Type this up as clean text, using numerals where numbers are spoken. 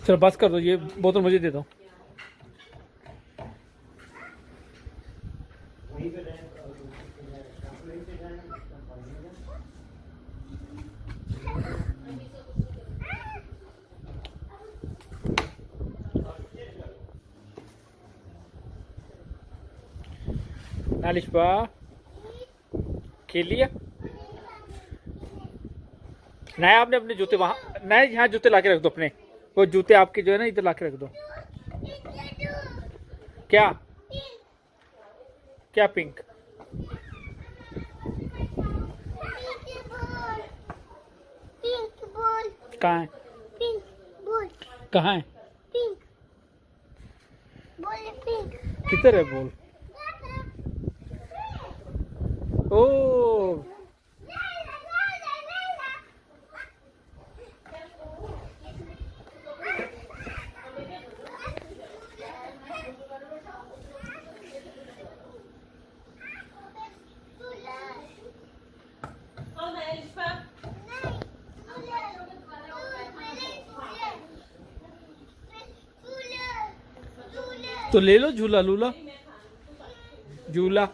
चलो बस कर दो, ये बोतल मुझे दे दो। नालिशबा खेल लिया। नया आपने अपने जूते वहां, नया यहाँ जूते ला के रख दो अपने। वो जूते आपके जो है ना, इधर ला के रख दो। क्या क्या पिंक? कहाँ है? कहाँ है? किधर है बॉल? ओ तो ले लो झूला, लूला झूला।